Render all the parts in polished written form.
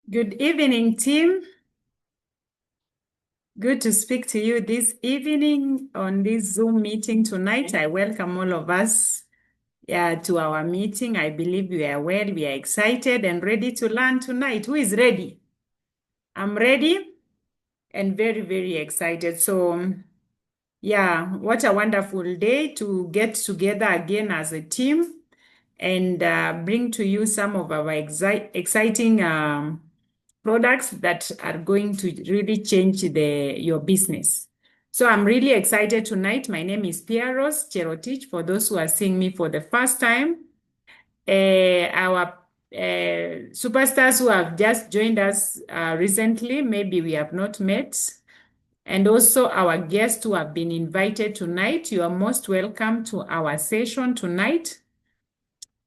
Good evening, team. Good to speak to you this evening on this Zoom meeting tonight. I welcome all of us to our meeting. I believe we are well, we are excited and ready to learn tonight. Who is ready? I'm ready and very, very excited. So, what a wonderful day to get together again as a team and bring to you some of our exciting products that are going to really change your business. So I'm really excited tonight. My name is Pieros Cherotich. For those who are seeing me for the first time, our superstars who have just joined us recently, maybe we have not met, and also our guests who have been invited tonight. You are most welcome to our session tonight.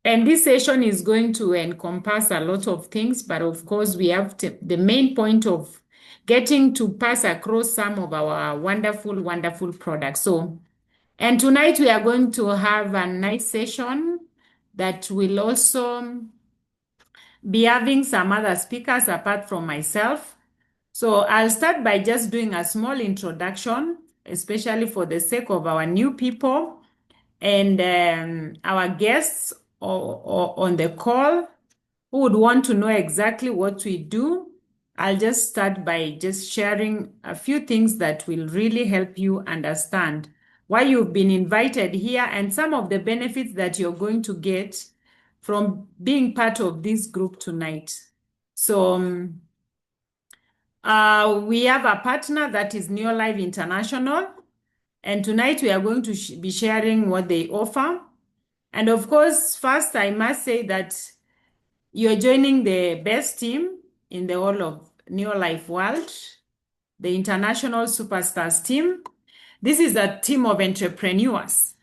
And this session is going to encompass a lot of things, but of course, we have the main point of getting to pass across some of our wonderful, wonderful products. So, and tonight we are going to have a nice session that will also be having some other speakers apart from myself. So I'll start by just doing a small introduction, especially for the sake of our new people and our guests or on the call who would want to know exactly what we do. I'll just start by just sharing a few things that will really help you understand why you've been invited here and some of the benefits that you're going to get from being part of this group tonight. So we have a partner that is Neolive International, and tonight we are going to be sharing what they offer. And of course, first, I must say that you're joining the best team in the whole of Neolife world, the International Superstars team. This is a team of entrepreneurs.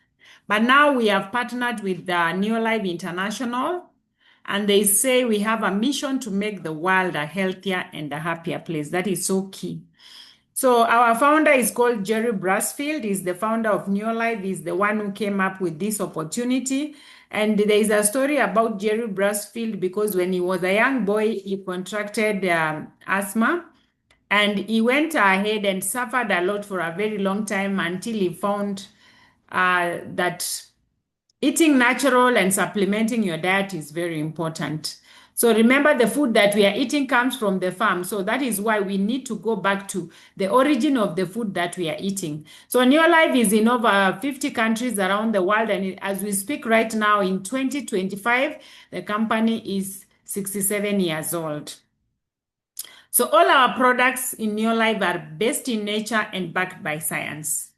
But now we have partnered with Neolife International, and they say we have a mission to make the world a healthier and a happier place. That is so key. So our founder is called Jerry Brasfield. He's the founder of Neolife. He's the one who came up with this opportunity. And there is a story about Jerry Brasfield because when he was a young boy, he contracted asthma. And he went ahead and suffered a lot for a very long time until he found that eating natural and supplementing your diet is very important. So remember, the food that we are eating comes from the farm. So that is why we need to go back to the origin of the food that we are eating. So Neolife is in over 50 countries around the world. And as we speak right now in 2025, the company is 67 years old. So all our products in Neolife are based in nature and backed by science.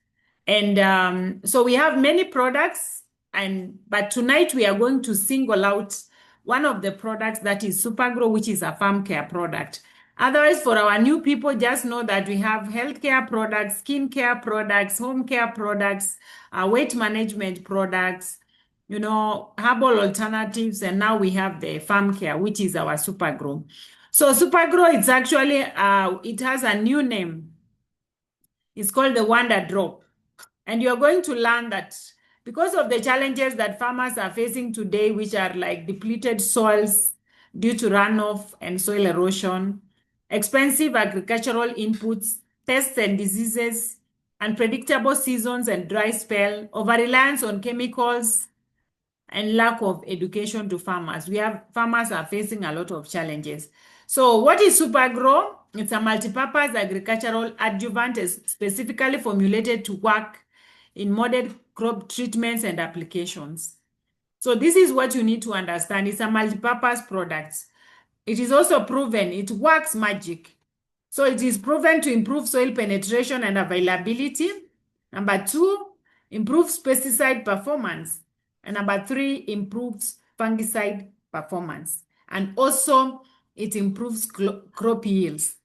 And so we have many products, but tonight we are going to single out one of the products that is Supergro, which is a farm care product. Otherwise, for our new people, just know that we have healthcare products, skin care products, home care products, weight management products, herbal alternatives, and now we have the farm care, which is our Supergro. So Supergro, it's actually, it has a new name. It's called the Wonder Drop. And you're going to learn that because of the challenges that farmers are facing today, which are like depleted soils due to runoff and soil erosion, expensive agricultural inputs, pests and diseases, unpredictable seasons and dry spell, over-reliance on chemicals, and lack of education to farmers. Farmers are facing a lot of challenges. So what is Supergro? It's a multipurpose agricultural adjuvant specifically formulated to work in modern crop treatments and applications. So this is what you need to understand. It's a multipurpose product. It is also proven, it works magic. So it is proven to improve soil penetration and availability. Number 2, improves pesticide performance. And number 3, improves fungicide performance. And also, it improves crop yields.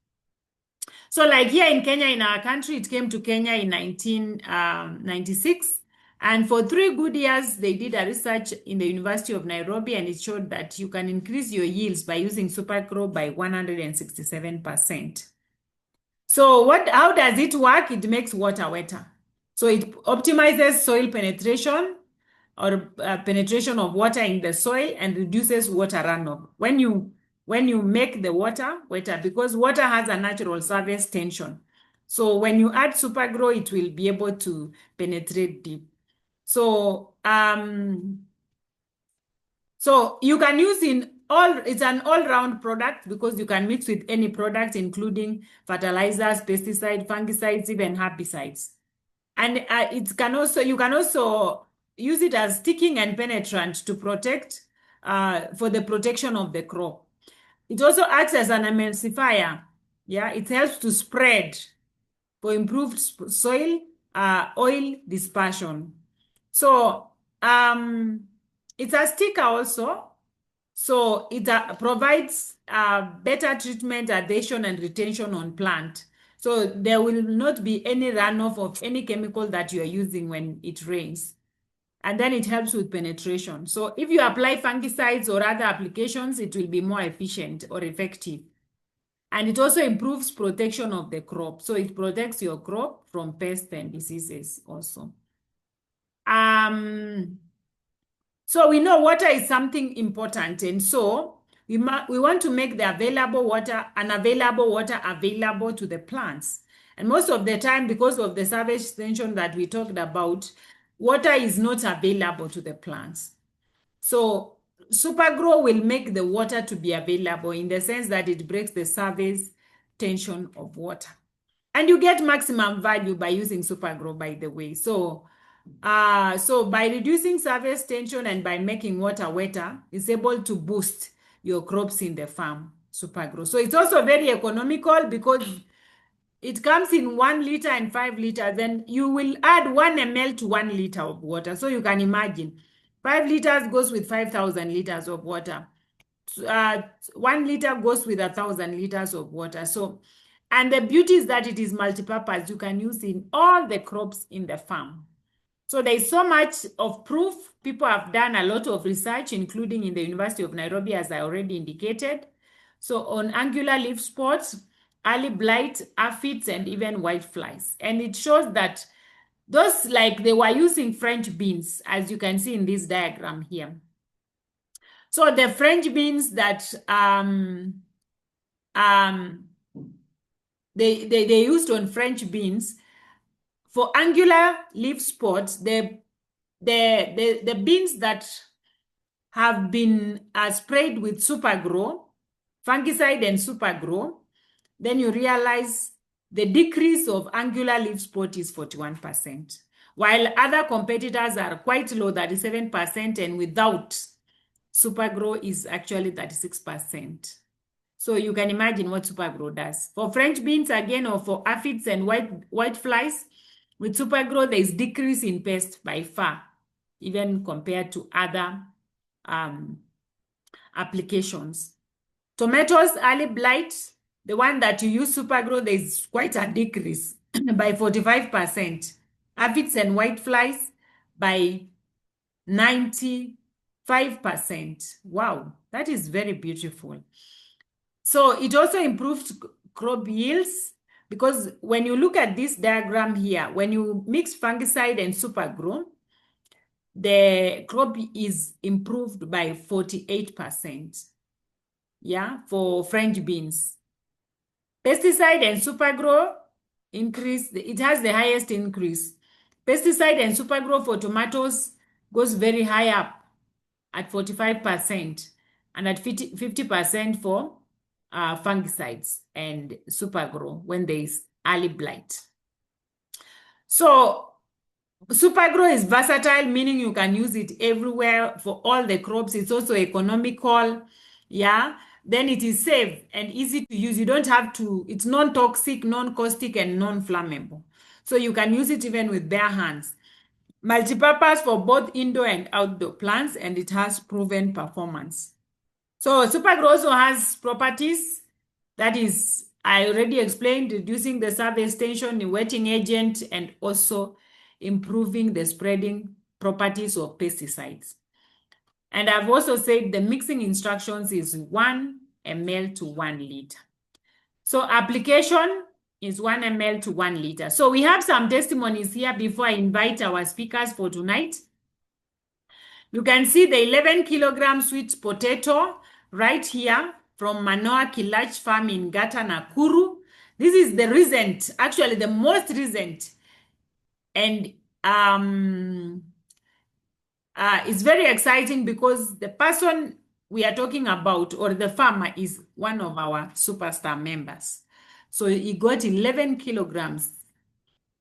So like here in Kenya, in our country, it came to Kenya in 1996. And for 3 good years, they did a research in the University of Nairobi, and it showed that you can increase your yields by using Supergro by 167%. So how does it work? It makes water wetter. So it optimizes soil penetration or penetration of water in the soil and reduces water runoff. When you when you make the water wetter, because water has a natural surface tension. So when you add Supergro, it will be able to penetrate deep. So so you can use it's an all-round product because you can mix with any product, including fertilizers, pesticides, fungicides, even herbicides. And you can also use it as sticking and penetrant to protect for the protection of the crop. It also acts as an emulsifier. Yeah, it helps to spread for improved soil oil dispersion. So it's a sticker also. So it provides better treatment, adhesion, and retention on plant. So there will not be any runoff of any chemical that you are using when it rains. And then it helps with penetration. So if you apply fungicides or other applications, it will be more efficient or effective. And it also improves protection of the crop. So it protects your crop from pests and diseases also. So we know water is something important, and so we want to make the available water available to the plants. And most of the time, because of the surface tension that we talked about, water is not available to the plants. So Supergro will make the water to be available in the sense that it breaks the surface tension of water. And you get maximum value by using Supergro, by the way. So by reducing surface tension and by making water wetter, it's able to boost your crops in the farm, Supergro. So it's also very economical because it comes in 1 liter and 5 liters. Then you will add 1 ml to 1 liter of water. So you can imagine 5 liters goes with 5,000 liters of water. 1 liter goes with 1,000 liters of water. So, and the beauty is that it is multi-purpose. You can use in all the crops in the farm. So there's so much of proof. People have done a lot of research, including in the University of Nairobi, as I already indicated. So on angular leaf spots, early blight, aphids, and even whiteflies. And it shows that those, like they were using French beans, as you can see in this diagram here. So the French beans that they used on French beans, for angular leaf spots, the beans that have been sprayed with Supergro, fungicide and Supergro, then you realize the decrease of angular leaf spot is 41%, while other competitors are quite low, 37%, and without Supergro is actually 36%. So you can imagine what Supergro does. For French beans, again, or for aphids and white flies, with Supergro, there is decrease in pest by far, even compared to other applications. Tomatoes, early blight, the one that you use Supergro, there is quite a decrease by 45%. Aphids and white flies by 95%. Wow, that is very beautiful. So it also improved crop yields, because when you look at this diagram here, when you mix fungicide and Supergro, the crop is improved by 48%. Yeah, for French beans. Pesticide and Supergro increase, it has the highest increase. Pesticide and Supergro for tomatoes goes very high up at 45%, and at 50% for fungicides and Supergro when there is early blight. So Supergro is versatile, meaning you can use it everywhere for all the crops. It's also economical. Yeah. Then it is safe and easy to use. You don't have to, it's non-toxic, non-caustic, and non-flammable. So you can use it even with bare hands. Multi-purpose for both indoor and outdoor plants, and it has proven performance. So Supergro also has properties, that is, I already explained, reducing the surface tension, the wetting agent, and also improving the spreading properties of pesticides. And I've also said the mixing instructions is 1 ml to 1 liter. So application is 1 ml to 1 liter. So we have some testimonies here before I invite our speakers for tonight. You can see the 11 kilogram sweet potato right here. from Manoa Kilach Farm in Gata, Nakuru. This is the recent, actually the most recent. And it's very exciting because the person we are talking about, or the farmer, is one of our superstar members. So he got 11 kilograms.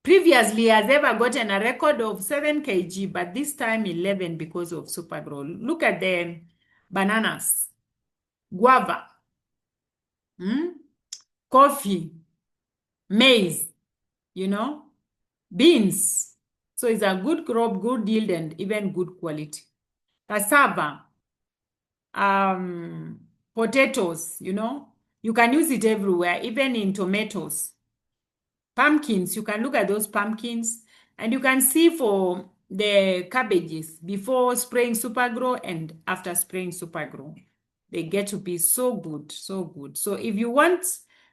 Previously, he has ever gotten a record of 7 kg, but this time 11 because of Supergro. Look at the bananas, guava, coffee, maize, beans. So it's a good crop, good yield, and even good quality. Cassava, potatoes, you can use it everywhere, even in tomatoes. Pumpkins, you can look at those pumpkins, and you can see for the cabbages before spraying Supergro and after spraying Supergro. They get to be so good, so good. So if you want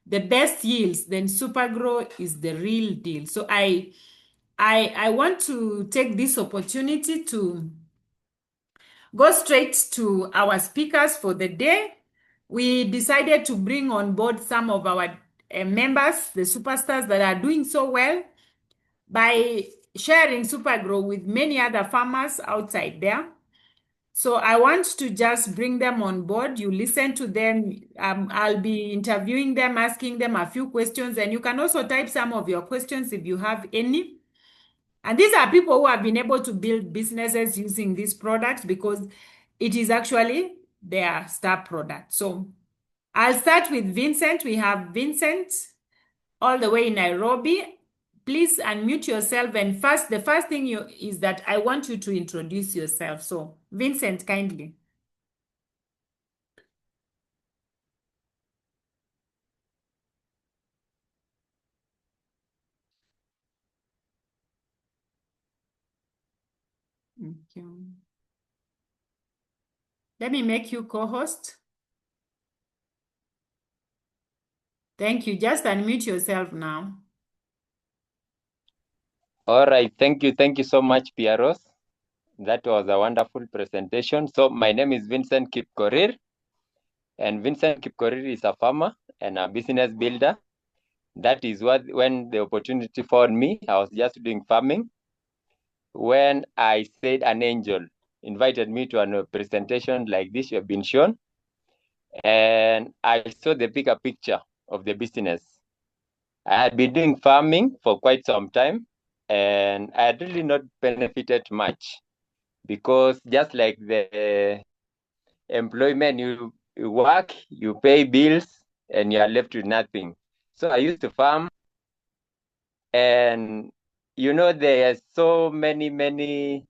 the best yields, then Supergro is the real deal. So I want to take this opportunity to go straight to our speakers for the day. We decided to bring on board some of our members, the superstars that are doing so well, by sharing Supergro with many other farmers outside there. So I want to just bring them on board. You listen to them. I'll be interviewing them, asking them a few questions, and you can also type some of your questions if you have any. And these are people who have been able to build businesses using these products because it is actually their star product. So I'll start with Vincent. We have Vincent all the way in Nairobi. Please unmute yourself. And the first thing is that I want you to introduce yourself. So Vincent, kindly. Thank you. Let me make you co-host. Thank you. Just unmute yourself now. All right. Thank you. Thank you so much, Pieros. That was a wonderful presentation. So my name is Vincent Kipkorir, and Vincent Kipkorir is a farmer and a business builder. That is when the opportunity found me. I was just doing farming when I said an angel invited me to a presentation like this you have been shown, and I saw the bigger picture of the business. I had been doing farming for quite some time, and I had really not benefited much because just like the employment, you work, you pay bills, and you are left with nothing. So I used to farm, and there are so many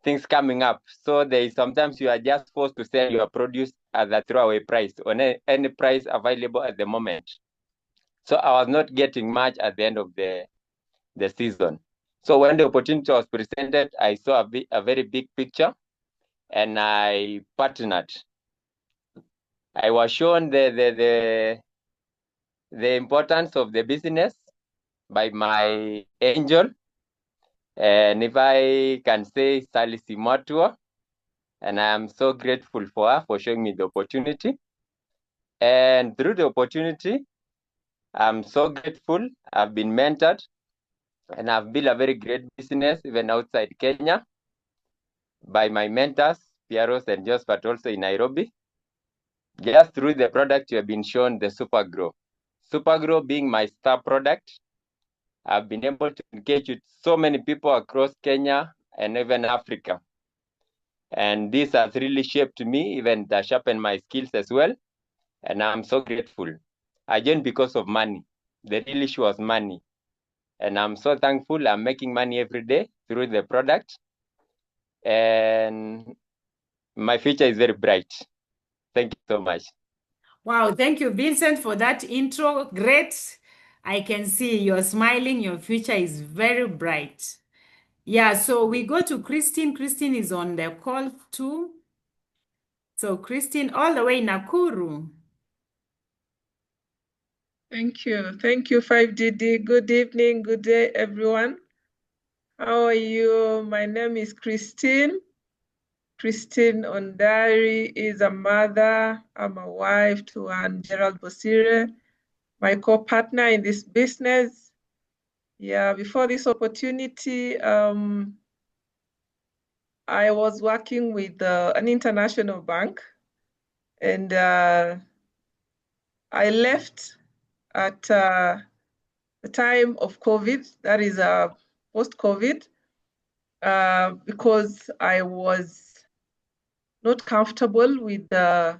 things coming up. So there is sometimes you are just forced to sell your produce at a throwaway price on any price available at the moment. So I was not getting much at the end of the season. So when the opportunity was presented, I saw a very big picture, and I partnered. I was shown the importance of the business by my angel, and if I can say, Sally Simotua, and I am so grateful for her for showing me the opportunity. And through the opportunity, I'm so grateful. I've been mentored, and I've built a very great business even outside Kenya by my mentors, Pieros and Jos, but also in Nairobi. Just through the product you have been shown, the Supergro. Supergro being my star product, I've been able to engage with so many people across Kenya and even Africa. And this has really shaped me, even sharpened my skills as well. And I'm so grateful. I joined because of money. The real issue was money. And I'm so thankful I'm making money every day through the product. And my future is very bright. Thank you so much. Wow, thank you, Vincent, for that intro. Great. I can see you're smiling. Your future is very bright. Yeah, so we go to Christine. Christine is on the call too. So Christine, all the way in Nakuru. Thank you. Thank you, 5DD. Good evening, good day, everyone. How are you? My name is Christine. Christine Ondari is a mother. I'm a wife to Gerald Bosire, my co-partner in this business. Yeah, before this opportunity, I was working with an international bank, and I left at the time of COVID, that is post-COVID, because I was not comfortable with my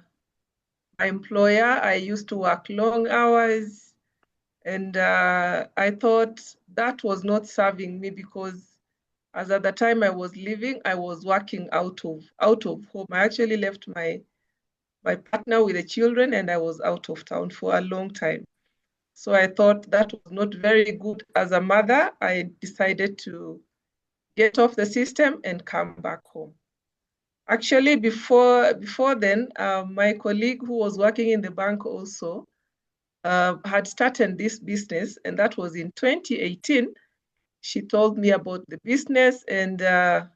employer. I used to work long hours, and I thought that was not serving me, because as at the time I was leaving, I was working out of home. I actually left my partner with the children, and I was out of town for a long time. So I thought that was not very good. As a mother, I decided to get off the system and come back home. Actually, before then, my colleague who was working in the bank also had started this business, and that was in 2018. She told me about the business, and I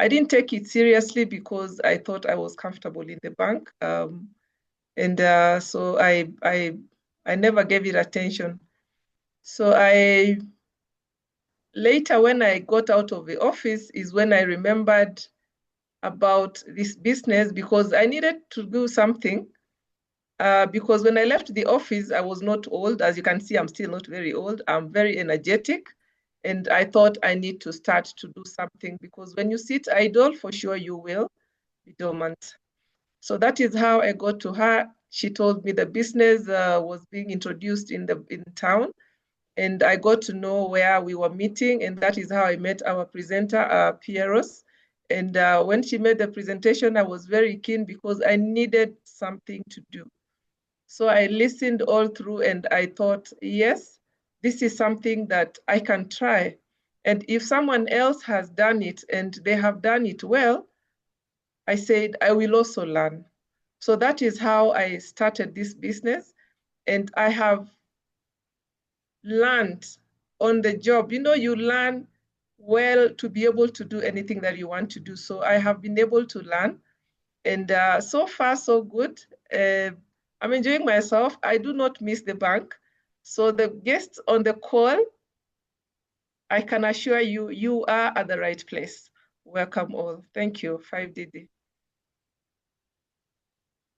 didn't take it seriously because I thought I was comfortable in the bank, and so I never gave it attention. So later, when I got out of the office, is when I remembered about this business, because I needed to do something. Because when I left the office, I was not old. As you can see, I'm still not very old. I'm very energetic. And I thought I need to start to do something, because when you sit idle, for sure you will be dormant. So that is how I got to her. She told me the business was being introduced in town, and I got to know where we were meeting, and that is how I met our presenter, Pieros. And when she made the presentation, I was very keen because I needed something to do. So I listened all through, and I thought, yes, this is something that I can try. And if someone else has done it and they have done it well, I said, I will also learn. So that is how I started this business. And I have learned on the job. You know, you learn well to be able to do anything that you want to do. So I have been able to learn. And so far, so good. I'm enjoying myself. I do not miss the bank. So the guests on the call, I can assure you, you are at the right place. Welcome all. Thank you, 5DD.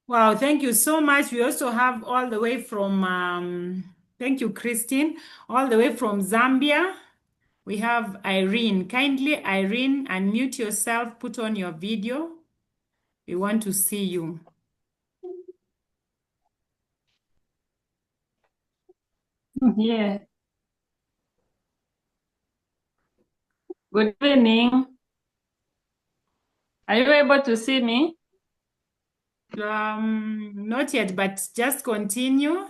Wow, thank you so much. We also have all the way from, thank you, Christine, all the way from Zambia. We have Irene. Kindly, Irene, unmute yourself, put on your video. We want to see you. Yeah. Good evening. Are you able to see me? Not yet, but just continue.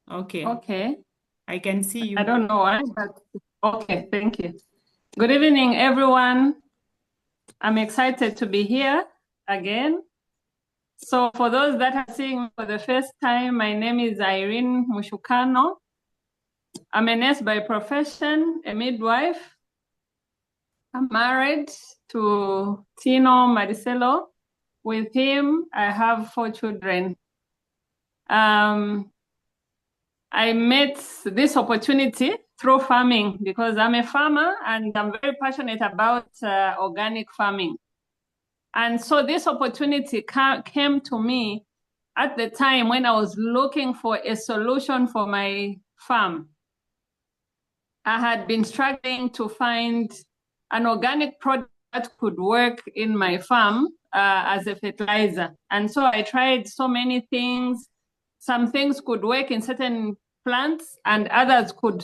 Okay. Okay. I can see you. I don't know why, but okay, thank you. Good evening, everyone. I'm excited to be here again. So for those that are seeing me for the first time, my name is Irene Mushukano. I'm a nurse by profession, a midwife. I'm married to Tino Maricelo. With him, I have 4 children. I met this opportunity through farming because I'm a farmer and I'm very passionate about organic farming. And so this opportunity came to me at the time when I was looking for a solution for my farm. I had been struggling to find an organic product that could work in my farm as a fertilizer. And so I tried so many things. Some things could work in certain plants and others could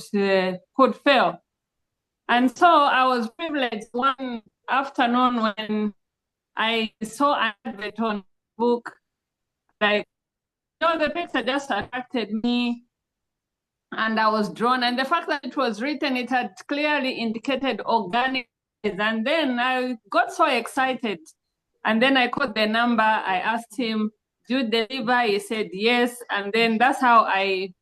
fail. And so I was privileged one afternoon when I saw an advert on book, like, the picture just attracted me and I was drawn. And the fact that it was written, it had clearly indicated organic. And then I got so excited. And then I called the number, I asked him, do you deliver? He said yes. And then that's how I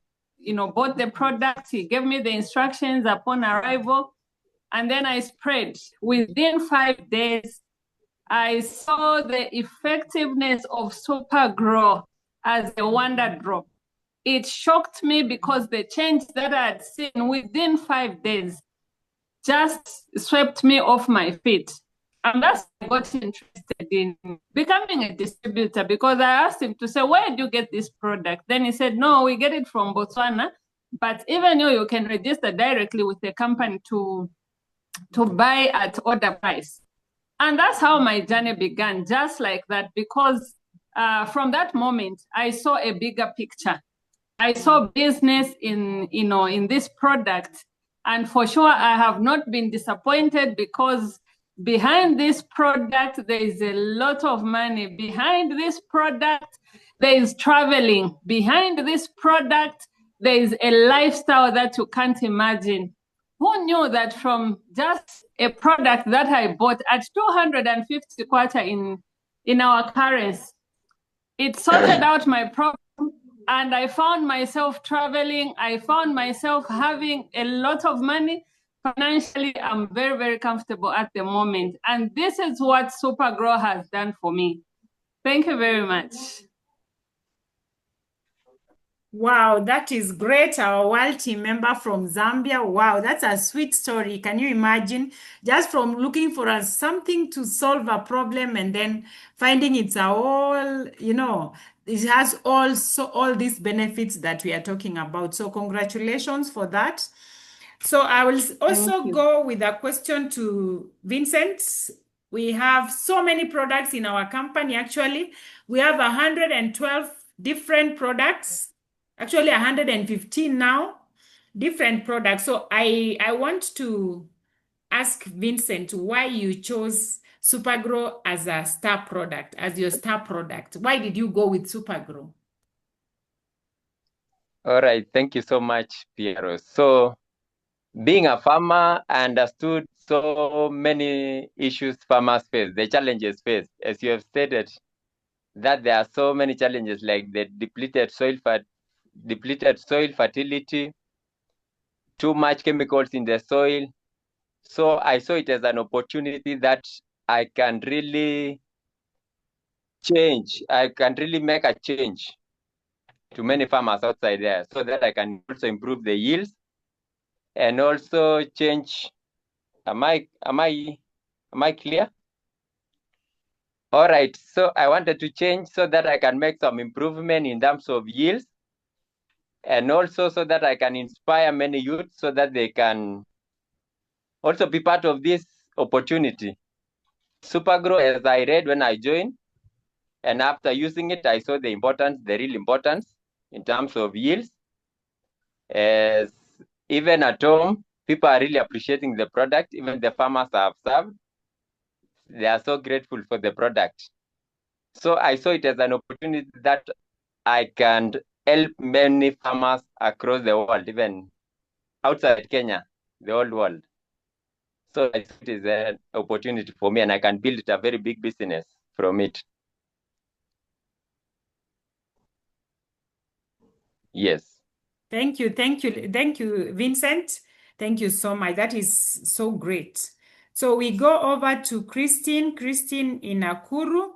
bought the product. He gave me the instructions upon arrival. and then I sprayed. Within 5 days, I saw the effectiveness of Supergro as a wonder drop. It shocked me because the change that I had seen within 5 days just swept me off my feet. And that's why I got interested in becoming a distributor, because I asked him to say, where do you get this product? Then he said, no, we get it from Botswana. But even though you can register directly with the company to buy at order price. And that's how my journey began, just like that, because from that moment, I saw a bigger picture. I saw business in this product. And for sure, I have not been disappointed, because behind this product, there is a lot of money. Behind this product, there is traveling. Behind this product, there is a lifestyle that you can't imagine. Who knew that from just a product that I bought at 250 kwacha in our currency, it sorted out my problem, and I found myself traveling. I found myself having a lot of money. Financially, I'm very, very comfortable at the moment. And this is what Supergro has done for me. Thank you very much. Wow, that is great. Our world team member from Zambia. Wow, that's a sweet story. Can you imagine? Just from looking for something to solve a problem and then finding it's all, it has also all these benefits that we are talking about. So congratulations for that. So I will also go with a question to Vincent. We have so many products in our company. Actually, we have 112 different products. Actually, 115 now, different products. So I want to ask Vincent why you chose Supergro as a star product, as your star product. Why did you go with Supergro? All right, thank you so much, Piero. So, being a farmer, I understood so many issues farmers face, the challenges faced, as you have stated, that there are so many challenges like the depleted soil fertility, too much chemicals in the soil. So I saw it as an opportunity that I can really make a change to many farmers outside there, so that I can also improve the yields and also change. Am I clear? All right, so I wanted to change so that I can make some improvement in terms of yields, and also so that I can inspire many youth so that they can also be part of this opportunity. Supergro, as I read when I joined, and after using it, I saw the real importance in terms of yields. As even at home, people are really appreciating the product. Even the farmers I have served, they are so grateful for the product. So I saw it as an opportunity that I can help many farmers across the world, even outside Kenya, the whole world. So it is an opportunity for me, and I can build a very big business from it. Yes. Thank you, Vincent. Thank you so much. That is so great. So we go over to Christine in Nakuru.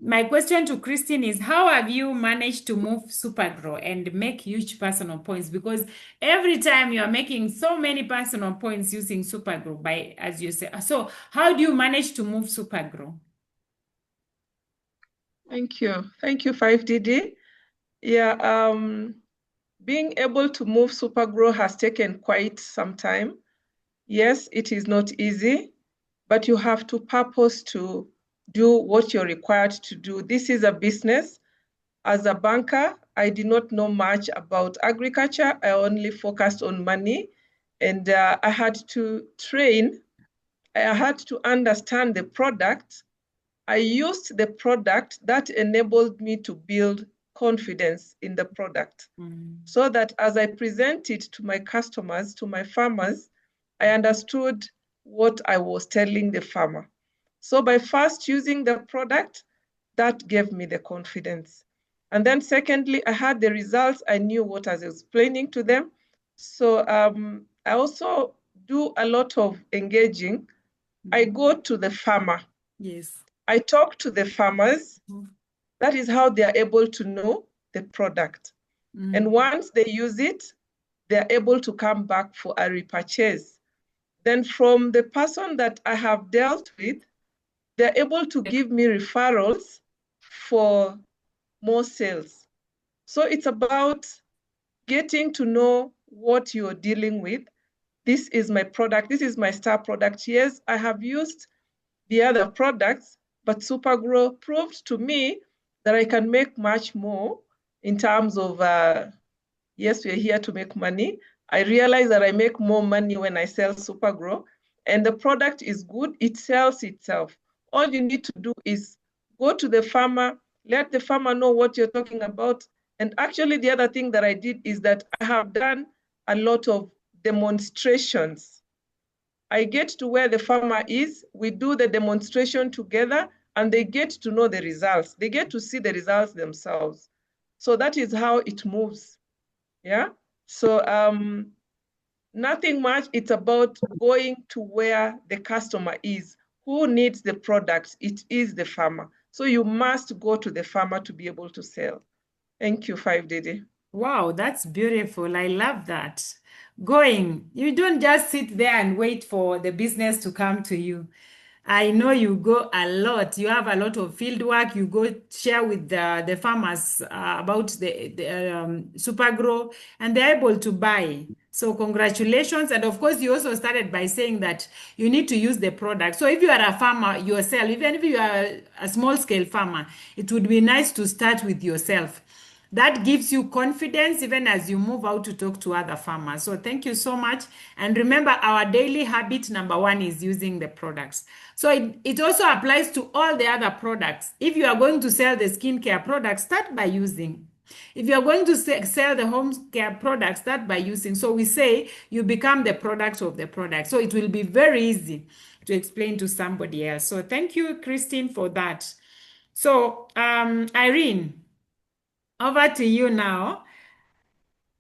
My question to Christine is, how have you managed to move Supergro and make huge personal points? Because every time you are making so many personal points using Supergro, as you say. So how do you manage to move Supergro? Thank you. Thank you, 5DD. Yeah, being able to move Supergro has taken quite some time. Yes, it is not easy, but you have to purpose to do what you're required to do. This is a business. As a banker, I did not know much about agriculture. I only focused on money, and I had to train. I had to understand the product. I used the product that enabled me to build confidence in the product, so that as I present it to my customers, to my farmers, I understood what I was telling the farmer. So by first using the product, that gave me the confidence. And then secondly, I had the results. I knew what I was explaining to them. So I also do a lot of engaging, I go to the farmer. Yes. I talk to the farmers. That is how they are able to know the product. And once they use it, they're able to come back for a repurchase. Then from the person that I have dealt with, they're able to give me referrals for more sales. So it's about getting to know what you're dealing with. This is my product. This is my star product. Yes, I have used the other products, but Supergro proved to me that I can make much more in terms of, yes, we're here to make money. I realize that I make more money when I sell Supergro, and the product is good. It sells itself. All you need to do is go to the farmer, let the farmer know what you're talking about. And actually, the other thing that I did is that I have done a lot of demonstrations. I get to where the farmer is, we do the demonstration together, and they get to know the results. They get to see the results themselves. So that is how it moves. Yeah. So nothing much. It's about going to where the customer is. Who needs the product? It is the farmer. So you must go to the farmer to be able to sell. Thank you, 5DD. Wow, that's beautiful. I love that. You don't just sit there and wait for the business to come to you. I know you go a lot. You have a lot of field work. You go share with the farmers about the Supergro, and they're able to buy. So congratulations. And of course, you also started by saying that you need to use the product. So if you are a farmer yourself, even if you are a small scale farmer, it would be nice to start with yourself. That gives you confidence even as you move out to talk to other farmers. So thank you so much. And remember, our daily habit number 1 is using the products. So it also applies to all the other products. If you are going to sell the skincare products, start by using. If you are going to sell the home care products, start by using. So we say you become the product of the product. So it will be very easy to explain to somebody else. So thank you, Christine, for that. So Irene, over to you now.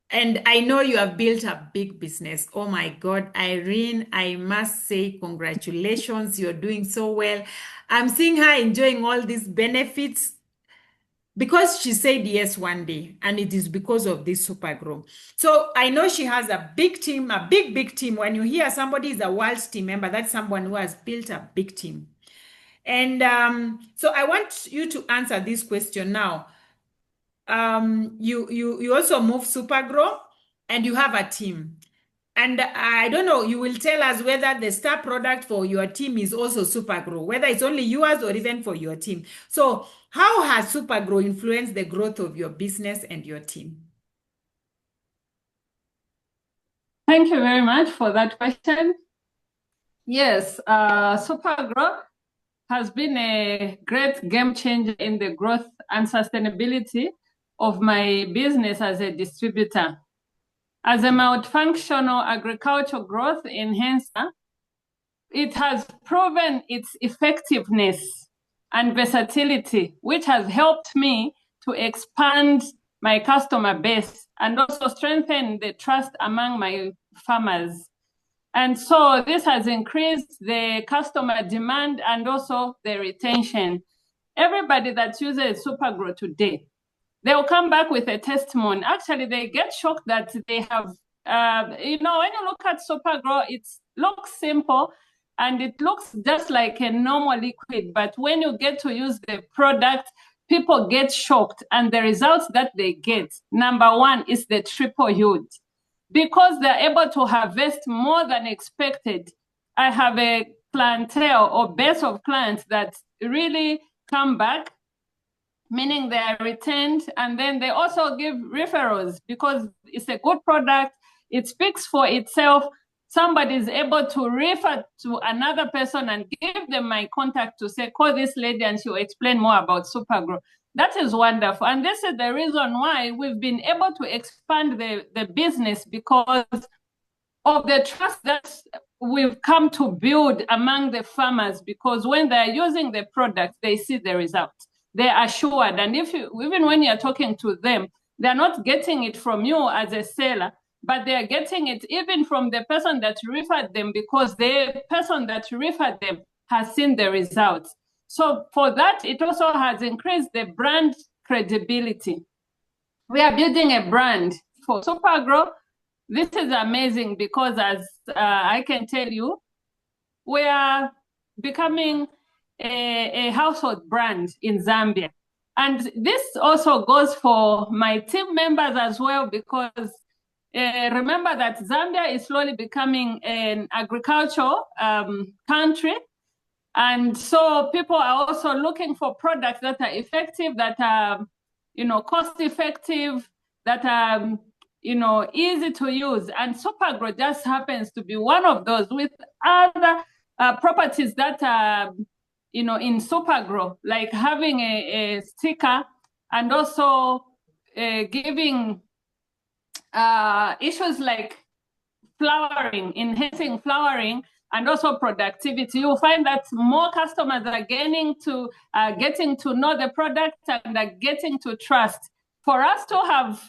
And I know you have built a big business. Oh my God, Irene, I must say congratulations. You're doing so well. I'm seeing her enjoying all these benefits because she said yes one day, and it is because of this Supergro. So I know she has a big team, a big team. When you hear somebody is a world team member, that's someone who has built a big team. And so I want you to answer this question now. You also move Supergro and you have a team. And I don't know, you will tell us whether the star product for your team is also Supergro, whether it's only yours or even for your team. So how has Supergro influenced the growth of your business and your team? Thank you very much for that question. Yes, Supergro has been a great game changer in the growth and sustainability of my business as a distributor. As a multifunctional agricultural growth enhancer, it has proven its effectiveness and versatility, which has helped me to expand my customer base and also strengthen the trust among my farmers. And so this has increased the customer demand and also the retention. Everybody that uses Supergro today, they will come back with a testimony. Actually, they get shocked that they have, when you look at Supergro, it looks simple and it looks just like a normal liquid. But when you get to use the product, people get shocked. And the results that they get, number 1 is the triple yield. Because they're able to harvest more than expected. I have a clientele or base of clients that really come back, meaning they are retained, and then they also give referrals because it's a good product. It speaks for itself. Somebody is able to refer to another person and give them my contact to say, call this lady and she'll explain more about Supergro. That is wonderful. And this is the reason why we've been able to expand the business, because of the trust that we've come to build among the farmers, because when they're using the product, they see the results. They're assured. And even when you're talking to them, they're not getting it from you as a seller. but they are getting it even from the person that referred them, because the person that referred them has seen the results. So for that, it also has increased the brand credibility. We are building a brand for Supergro. This is amazing because, as I can tell you, we are becoming a household brand in Zambia. And this also goes for my team members as well, because remember that Zambia is slowly becoming an agricultural country. And so people are also looking for products that are effective, that are, cost effective, that are, easy to use. And Supergro just happens to be one of those, with other properties that are, in Supergro, like having a sticker, and also giving issues like flowering, enhancing flowering, and also productivity. You'll find that more customers are getting to know the product and are getting to trust. For us to have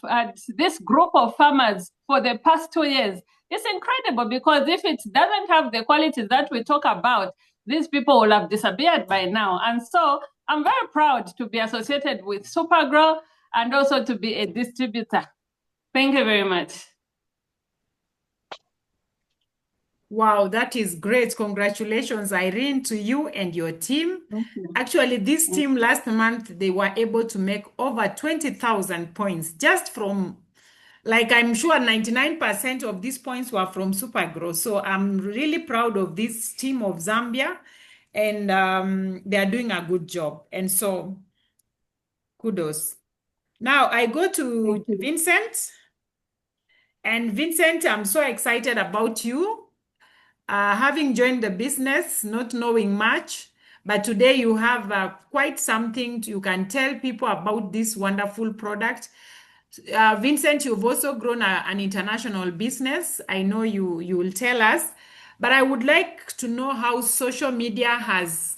this group of farmers for the past 2 years, it's incredible, because if it doesn't have the qualities that we talk about, these people will have disappeared by now. And so I'm very proud to be associated with Supergro and also to be a distributor. Thank you very much. Wow, that is great. Congratulations, Irene, to you and your team. Actually, this team last month, they were able to make over 20,000 points just from, like, I'm sure 99% of these points were from Supergro. So I'm really proud of this team of Zambia, and they are doing a good job. And so kudos. Now I go to Vincent. And Vincent, I'm so excited about you. Having joined the business, not knowing much, but today you have quite something you can tell people about this wonderful product. Vincent, you've also grown an international business. I know you will tell us, but I would like to know how social media has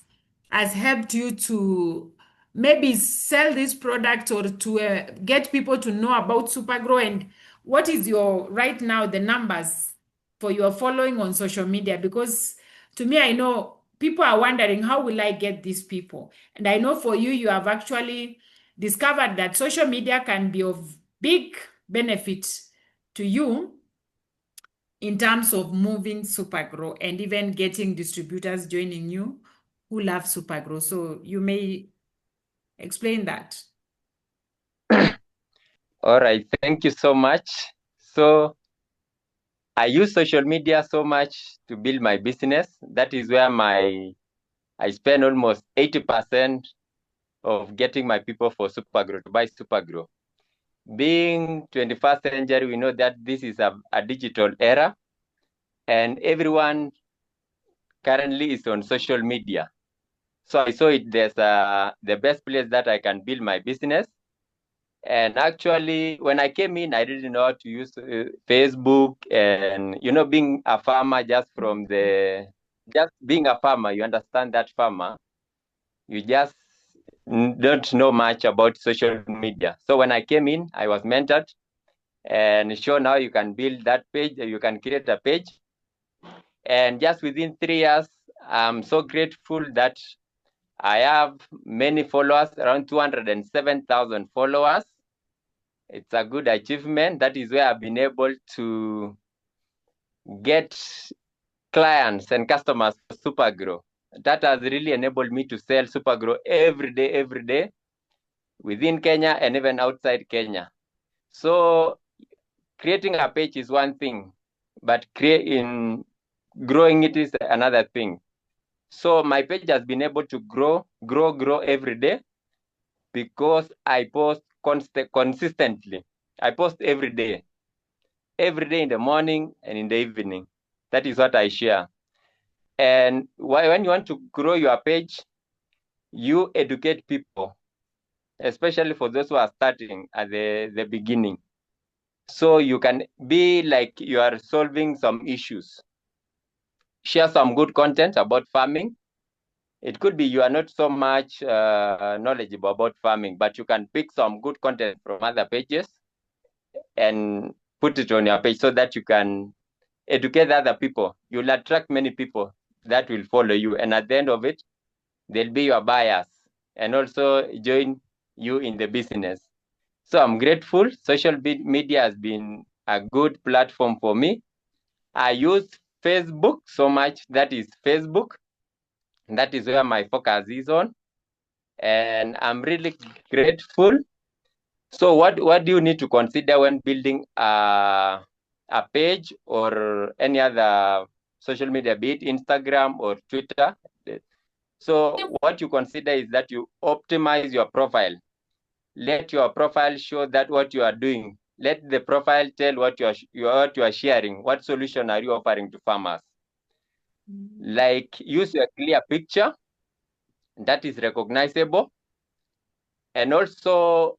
helped you to maybe sell this product, or to get people to know about Supergro, and what is your right now the numbers for your following on social media? Because to me, I know people are wondering, how will I get these people? And I know for you, you have actually discovered that social media can be of big benefit to you in terms of moving Supergro and even getting distributors joining you who love Supergro. So you may explain that. All right, thank you so much. So I use social media so much to build my business. That is where I spend almost 80% of getting my people for Supergro, to buy Supergro. Being 21st century, we know that this is a digital era, and everyone currently is on social media. So I saw it there's the best place that I can build my business. And actually, when I came in, I didn't know how to use Facebook. And, being a farmer, just being a farmer, you understand that farmer, you just don't know much about social media. So when I came in, I was mentored, and sure, now you can build that page, you can create a page. And just within 3 years, I'm so grateful that I have many followers, around 207,000 followers. It's a good achievement. That is where I've been able to get clients and customers for Supergro. That has really enabled me to sell Supergro every day, within Kenya and even outside Kenya. So creating a page is one thing, but growing it is another thing. So my page has been able to grow every day, because I post consistently. I post every day in the morning and in the evening. That is what I share. And when you want to grow your page, you educate people, especially for those who are starting at the beginning. So you can be like you are solving some issues. Share some good content about farming. It could be you are not so much knowledgeable about farming, but you can pick some good content from other pages and put it on your page so that you can educate other people. You'll attract many people that will follow you. And at the end of it, they'll be your buyers and also join you in the business. So I'm grateful. Social media has been a good platform for me. I use Facebook so much. That is Facebook. That is where my focus is on. And I'm really grateful. So what do you need to consider when building a page or any other social media, be it Instagram or Twitter? So what you consider is that you optimize your profile. Let your profile show that what you are doing. Let the profile tell what you are sharing. What solution are you offering to farmers? Like use a clear picture that is recognizable. And also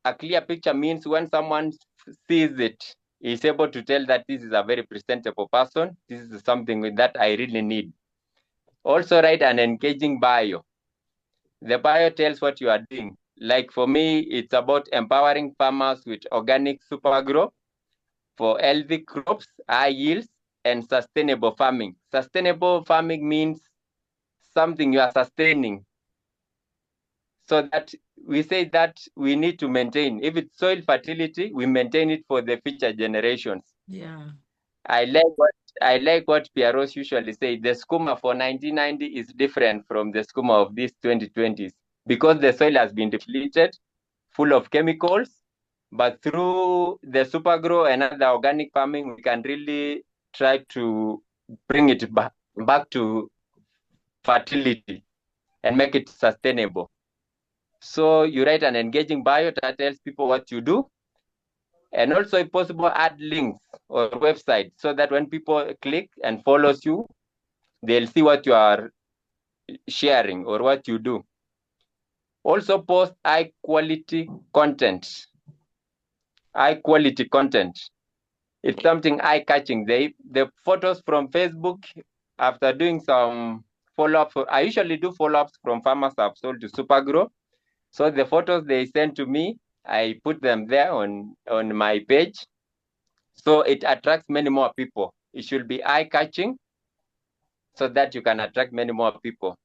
a clear picture means when someone sees it, is able to tell that this is a very presentable person. This is something that I really need. Also write an engaging bio. The bio tells what you are doing. Like for me, it's about empowering farmers with organic Supergro for healthy crops, high yields, and sustainable farming. Sustainable farming means something you are sustaining. So that we say that we need to maintain. If it's soil fertility, we maintain it for the future generations. Yeah. I like what PROs usually say. The skuma for 1990 is different from the skuma of these 2020s because the soil has been depleted, full of chemicals. But through the Supergro and other organic farming, we can really try to bring it back to fertility and make it sustainable. So you write an engaging bio that tells people what you do. And also, if possible, add links or website so that when people click and follows you, they'll see what you are sharing or what you do. Also post high quality content. High quality content. It's something eye-catching. The photos from Facebook, after doing some follow-ups, I usually do follow-ups from farmers I've sold to Supergro. So the photos they send to me, I put them there on my page. So it attracts many more people. It should be eye-catching so that you can attract many more people.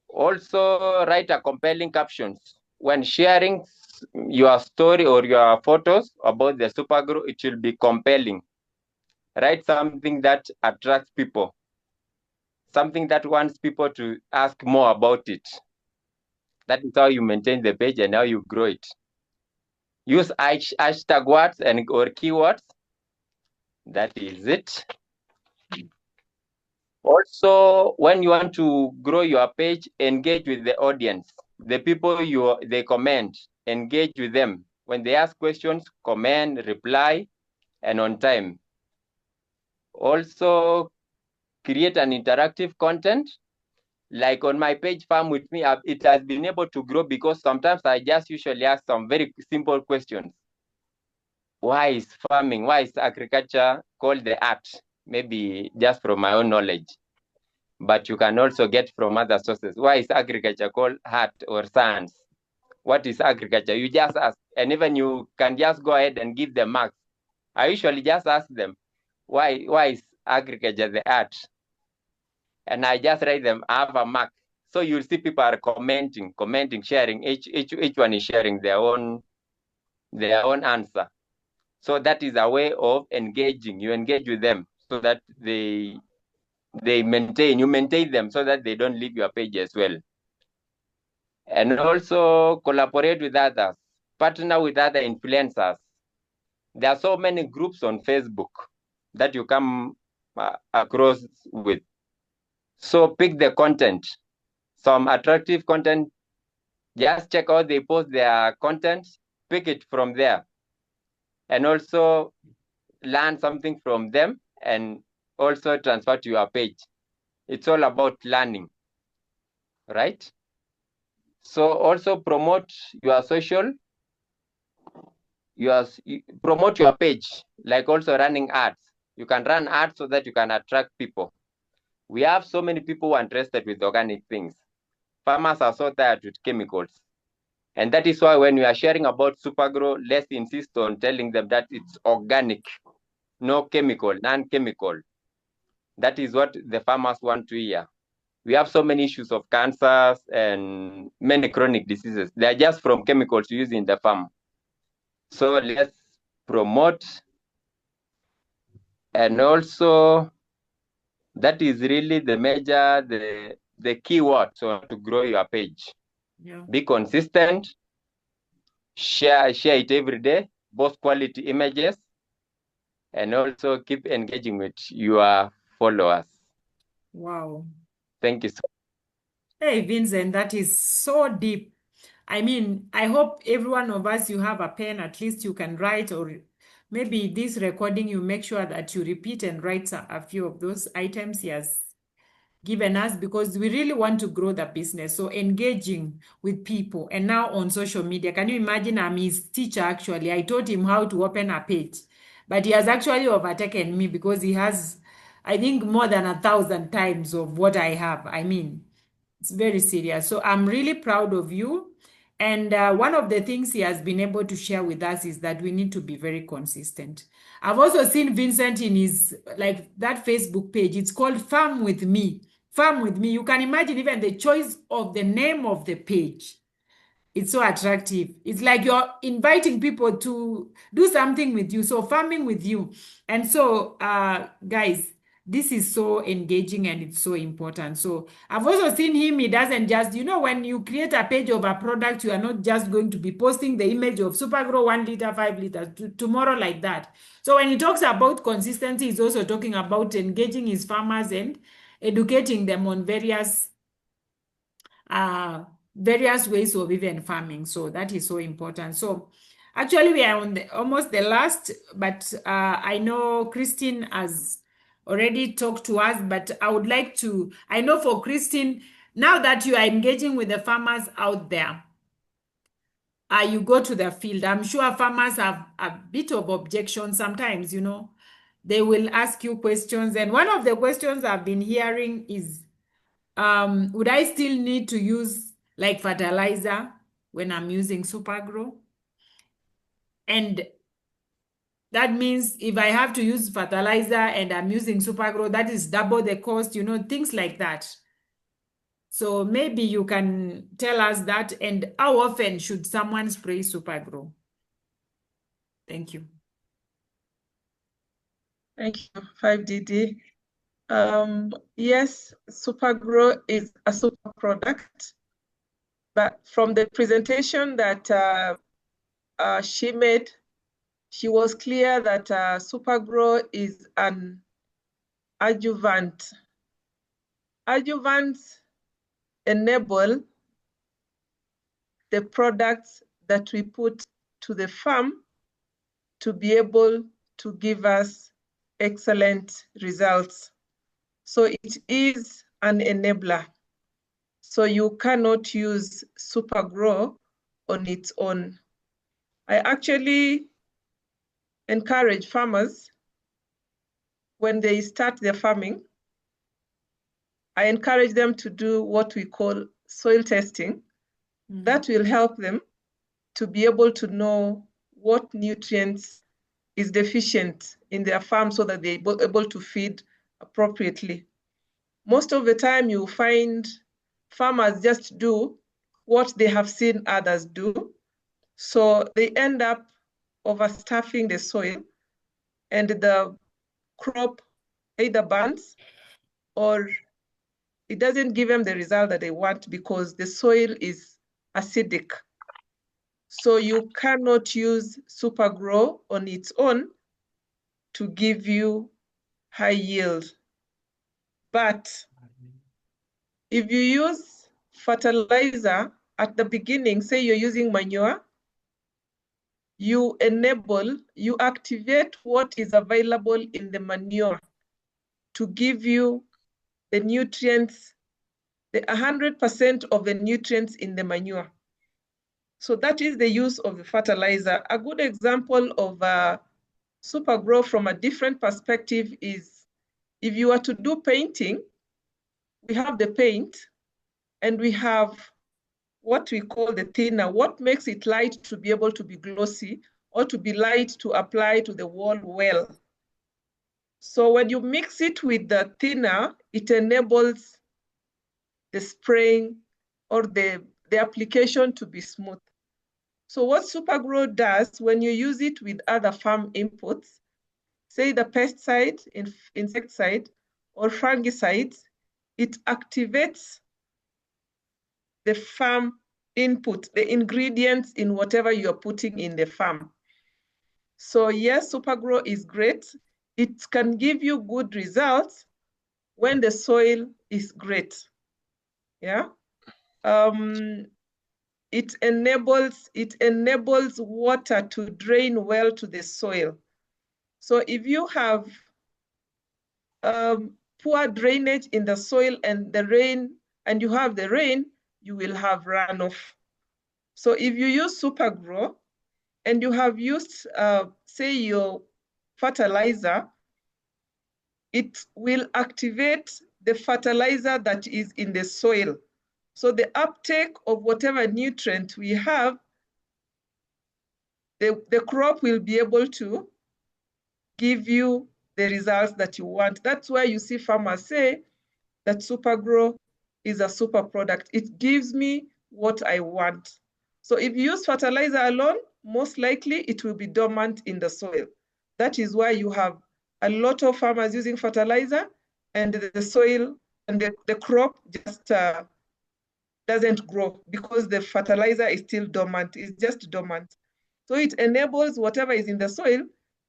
Also write a compelling captions. When sharing your story or your photos about the Supergro, it should be compelling. Write something that attracts people, something that wants people to ask more about it. That is how you maintain the page and how you grow it. Use hashtag words or keywords. That is it. Also, when you want to grow your page, engage with the audience. The people they comment, engage with them. When they ask questions, comment, reply, and on time. Also, create an interactive content. Like on my page, Farm With Me, it has been able to grow because sometimes I just usually ask some very simple questions. Why is farming, why is agriculture called the art? Maybe just from my own knowledge, but you can also get from other sources. Why is agriculture called art or science? What is agriculture? You just ask, and even you can just go ahead and give them marks. I usually just ask them, why is agriculture the art? And I just write them, I have a mark. So you'll see people are commenting, sharing. Each one is sharing their own answer. So that is a way of engaging. You engage with them so that you maintain them so that they don't leave your page as well. And also collaborate with others, partner with other influencers. There are so many groups on Facebook that you come across with. So pick the content, some attractive content. Just check out they post their content, pick it from there, and also learn something from them and also transfer to your page. It's all about learning, right? So also promote your social, promote your page, like also running ads. You can run ads so that you can attract people. We have so many people who are interested with organic things. Farmers are so tired with chemicals. And that is why when we are sharing about Supergro, let's insist on telling them that it's organic, no chemical, non-chemical. That is what the farmers want to hear. We have so many issues of cancers and many chronic diseases. They are just from chemicals used in the farm. So let's promote. And also, that is really the major, the key word so to grow your page. Yeah. Be consistent, share it every day, both quality images, and also keep engaging with your followers. Wow. Thank you so much. Hey, Vincent, that is so deep. I mean, I hope every one of us, you have a pen, at least you can write, or maybe this recording, you make sure that you repeat and write a few of those items he has given us, because we really want to grow the business. So engaging with people, and now on social media. Can you imagine? I'm his teacher, actually. I taught him how to open a page, but he has actually overtaken me because he has, I think, more than 1,000 times of what I have. I mean, it's very serious. So I'm really proud of you. And one of the things he has been able to share with us is that we need to be very consistent. I've also seen Vincent in his, like, that Facebook page. It's called Farm With Me. Farm With Me. You can imagine even the choice of the name of the page. It's so attractive. It's like you're inviting people to do something with you. So farming with you. And so, guys, this is so engaging and it's so important. So I've also seen him. He doesn't just, when you create a page of a product, you are not just going to be posting the image of Supergro 1 liter, 5 liters tomorrow like that. So when he talks about consistency, he's also talking about engaging his farmers and educating them on various ways of even farming. So that is so important. So actually we are on almost the last, but I know Christine has already talked to us, but I would like to, I know for Christine, now that you are engaging with the farmers out there, you go to the field, I'm sure farmers have a bit of objection sometimes, they will ask you questions. And one of the questions I've been hearing is, would I still need to use like fertilizer when I'm using Supergro? And that means if I have to use fertilizer and I'm using Supergro, that is double the cost, things like that. So maybe you can tell us that, and how often should someone spray Supergro? Thank you. Thank you, 5DD. Yes, Supergro is a super product, but from the presentation that she made, she was clear that Supergro is an adjuvant. Adjuvants enable the products that we put to the farm to be able to give us excellent results. So it is an enabler. So you cannot use Supergro on its own. I actually encourage farmers when they start their farming, I encourage them to do what we call soil testing. Mm-hmm. That will help them to be able to know what nutrients is deficient in their farm so that they're able to feed appropriately. Most of the time you find farmers just do what they have seen others do. So they end up overstuffing the soil and the crop either burns or it doesn't give them the result that they want because the soil is acidic. So you cannot use Supergro on its own to give you high yield. But if you use fertilizer at the beginning, say you're using manure, you activate what is available in the manure to give you the nutrients, the 100% of the nutrients in the manure. So that is the use of the fertilizer. A good example of Supergro from a different perspective is if you are to do painting, we have the paint and we have what we call the thinner. What makes it light to be able to be glossy or to be light to apply to the wall well? So when you mix it with the thinner, it enables the spraying or the application to be smooth. So what Supergro does, when you use it with other farm inputs, say the pesticide, insecticide, or fungicides, it activates the farm input, the ingredients in whatever you're putting in the farm. So yes, Supergro is great. It can give you good results when the soil is great. Yeah. It enables water to drain well to the soil. So if you have poor drainage in the soil and you have the rain, you will have runoff. So if you use Supergro and you have used, say, your fertilizer, it will activate the fertilizer that is in the soil. So the uptake of whatever nutrient we have, the crop will be able to give you the results that you want. That's why you see farmers say that Supergro is a super product. It gives me what I want. So if you use fertilizer alone, most likely it will be dormant in the soil. That is why you have a lot of farmers using fertilizer and the soil and the crop just doesn't grow because the fertilizer is still dormant. It's just dormant. So it enables whatever is in the soil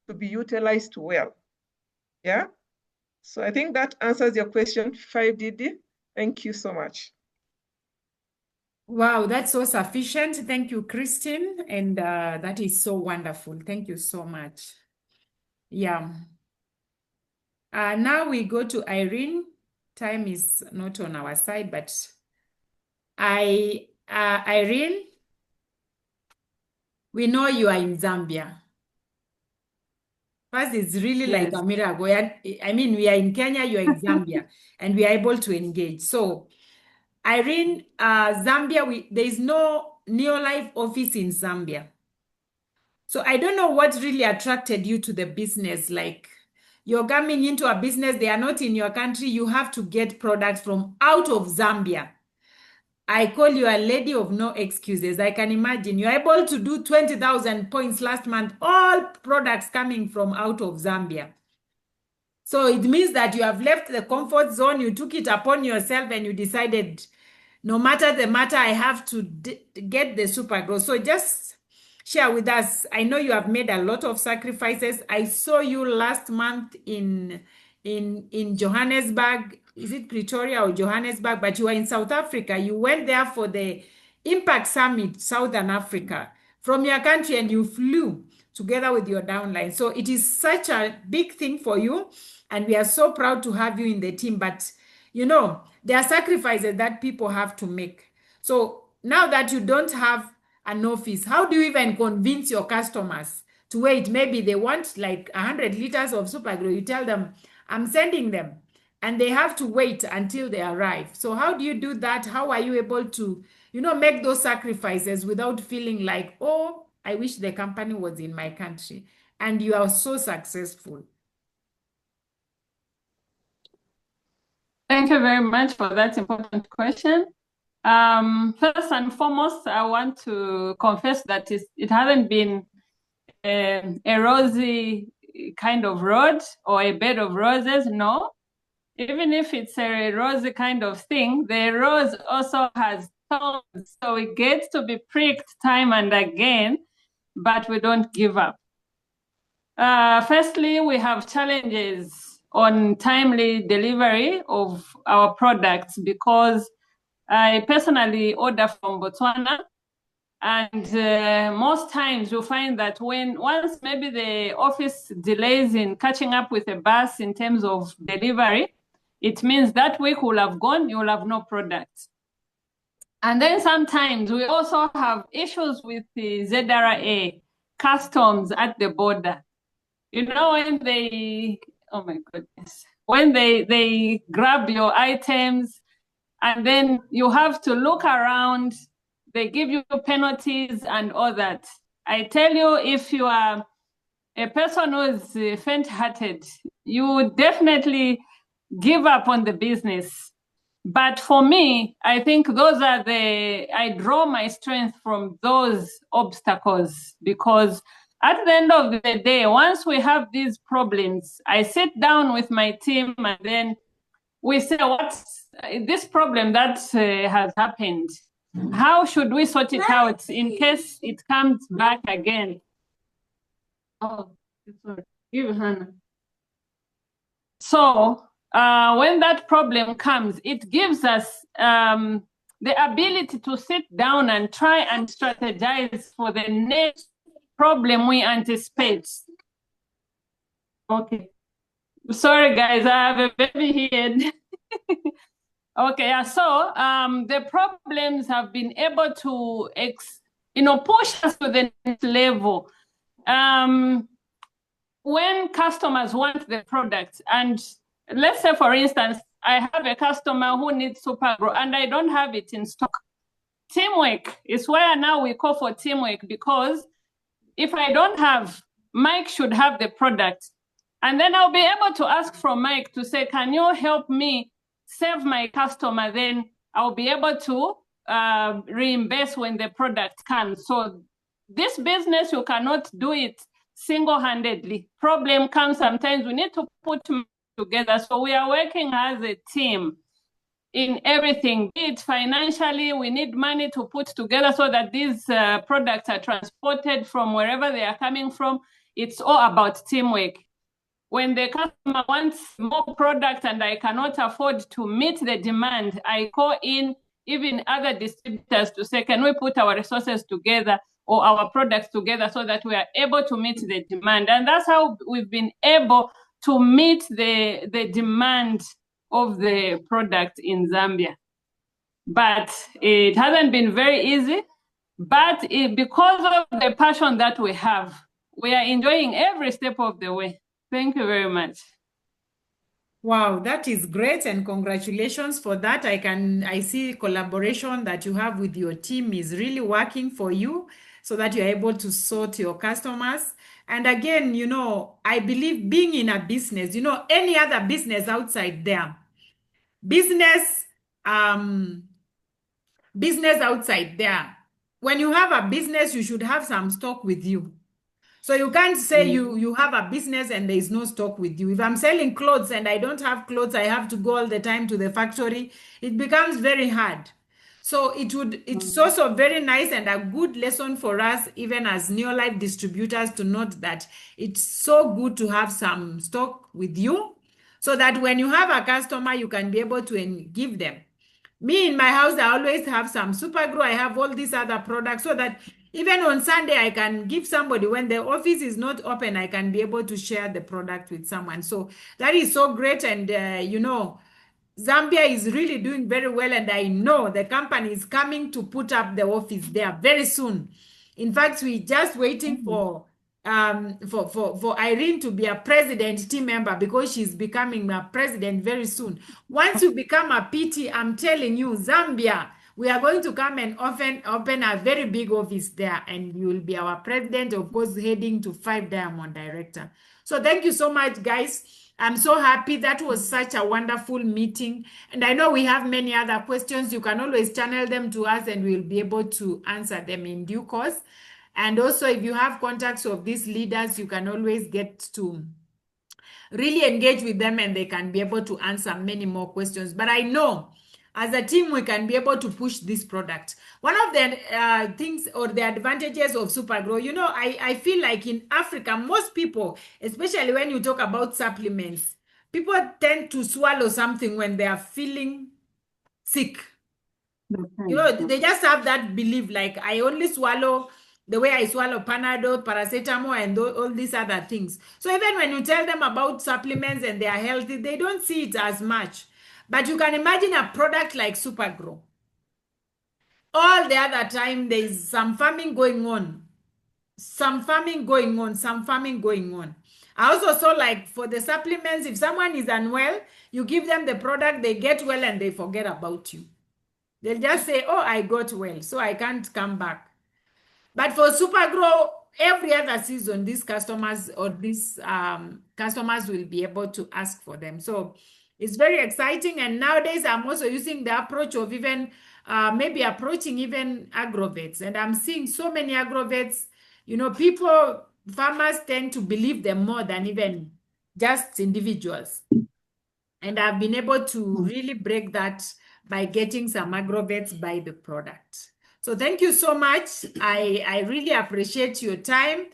to be utilized well. Yeah. So I think that answers your question, 5DD. Thank you so much. Wow, that's so sufficient. Thank you, Christine. And that is so wonderful. Thank you so much. Yeah. Now we go to Irene. Time is not on our side, but Irene, we know you are in Zambia. First, it's really like Yes. a miracle. I mean, we are in Kenya, you are in Zambia, and we are able to engage. So, Irene, Zambia, there is no Neolife office in Zambia. So I don't know what really attracted you to the business. Like, you're coming into a business, they are not in your country, you have to get products from out of Zambia. I call you a lady of no excuses. I can imagine you're able to do 20,000 points last month, all products coming from out of Zambia. So it means that you have left the comfort zone, you took it upon yourself and you decided, no matter the matter, I have to get the Supergro. So just share with us. I know you have made a lot of sacrifices. I saw you last month in Johannesburg. Is it Pretoria or Johannesburg? But you were in South Africa. You went there for the Impact Summit, Southern Africa, from your country, and you flew together with your downline. So it is such a big thing for you. And we are so proud to have you in the team. But, you know, there are sacrifices that people have to make. So now that you don't have an office, how do you even convince your customers to wait? Maybe they want like 100 liters of Supergro. You tell them, I'm sending them. And they have to wait until they arrive. So how do you do that? How are you able to, you know, make those sacrifices without feeling like, oh, I wish the company was in my country? And you are so successful. Thank you very much for that important question. First and foremost, I want to confess that it hasn't been a rosy kind of road or a bed of roses, no. Even if it's a rosy kind of thing, the rose also has thorns, so it gets to be pricked time and again, but we don't give up. Firstly, we have challenges on timely delivery of our products because I personally order from Botswana, and most times you'll find that once maybe the office delays in catching up with a bus in terms of delivery, it means that week will have gone, you'll have no products. And then sometimes we also have issues with the ZRA, customs at the border. You know, when they, oh my goodness, when they grab your items and then you have to look around they give you penalties and all that. I tell you, if you are a person who is faint-hearted, you would definitely give up on the business. But for me, I think I draw my strength from those obstacles, because at the end of the day, once we have these problems, I sit down with my team and then we say, what's this problem that has happened? How should we sort it out in case it comes back again? Oh, sorry. Give Hannah. So when that problem comes, it gives us the ability to sit down and try and strategize for the next problem we anticipate. Okay. Sorry, guys, I have a baby head. Okay, yeah, so the problems have been able to push us to the next level. When customers want the product, and let's say, for instance, I have a customer who needs Supergro and I don't have it in stock. Teamwork is where now we call for teamwork, because if I don't have, Mike should have the product. And then I'll be able to ask from Mike to say, can you help me save my customer? Then I'll be able to reimburse when the product comes. So this business, you cannot do it single-handedly. Problem comes sometimes, we need to put together. So we are working as a team in everything, be it financially, we need money to put together so that these products are transported from wherever they are coming from. It's all about teamwork. When the customer wants more product and I cannot afford to meet the demand, I call in even other distributors to say, can we put our resources together or our products together so that we are able to meet the demand? And that's how we've been able to meet the demand of the product in Zambia. But it hasn't been very easy. But because of the passion that we have, we are enjoying every step of the way. Thank you very much. Wow, that is great, and congratulations for that. I see collaboration that you have with your team is really working for you, so that you're able to sort your customers. And again, I believe being in a business, any other business outside there, business outside there, when you have a business, you should have some stock with you. So you can't say you have a business and there is no stock with you. If I'm selling clothes and I don't have clothes, I have to go all the time to the factory, it becomes very hard. So it's also very nice and a good lesson for us, even as Neolife distributors, to note that it's so good to have some stock with you, so that when you have a customer, you can be able to give them. Me, in my house, I always have some Supergro. I have all these other products, so that even on Sunday, I can give somebody, when the office is not open, I can be able to share the product with someone. So that is so great. And, Zambia is really doing very well. And I know the company is coming to put up the office there very soon. In fact, we're just waiting for Irene to be a president team member, because she's becoming a president very soon. Once you become a PT, I'm telling you, Zambia, we are going to come and open a very big office there, and you will be our president, of course, heading to 5 Diamond Director. So thank you so much, guys. I'm so happy. That was such a wonderful meeting. And I know we have many other questions. You can always channel them to us and we'll be able to answer them in due course. And also, if you have contacts of these leaders, you can always get to really engage with them and they can be able to answer many more questions. But I know as a team, we can be able to push this product. One of the things or the advantages of Supergro, I feel like in Africa, most people, especially when you talk about supplements, people tend to swallow something when they are feeling sick. They just have that belief, like, I only swallow the way I swallow Panadol, paracetamol, and all these other things. So even when you tell them about supplements and they are healthy, they don't see it as much. But you can imagine a product like Supergro. All the other time, there is some farming going on. I also saw, like, for the supplements, if someone is unwell, you give them the product, they get well, and they forget about you. They'll just say, oh, I got well, so I can't come back. But for Supergro, every other season, these customers or these customers will be able to ask for them. So it's very exciting. And nowadays, I'm also using the approach of even maybe approaching even agrovets. And I'm seeing so many agrovets, people, farmers tend to believe them more than even just individuals. And I've been able to really break that by getting some agrovets by the product. So thank you so much. I really appreciate your time.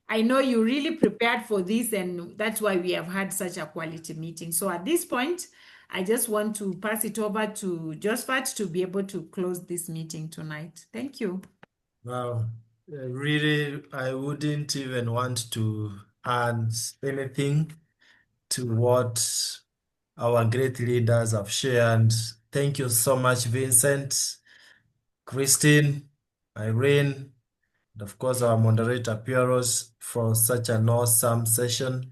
I know you really prepared for this, and that's why we have had such a quality meeting. So at this point, I just want to pass it over to Josephat to be able to close this meeting tonight. Thank you. Wow. Really, I wouldn't even want to add anything to what our great leaders have shared. Thank you so much, Vincent, Christine, Irene, and of course our moderator, Pieros, for such an awesome session.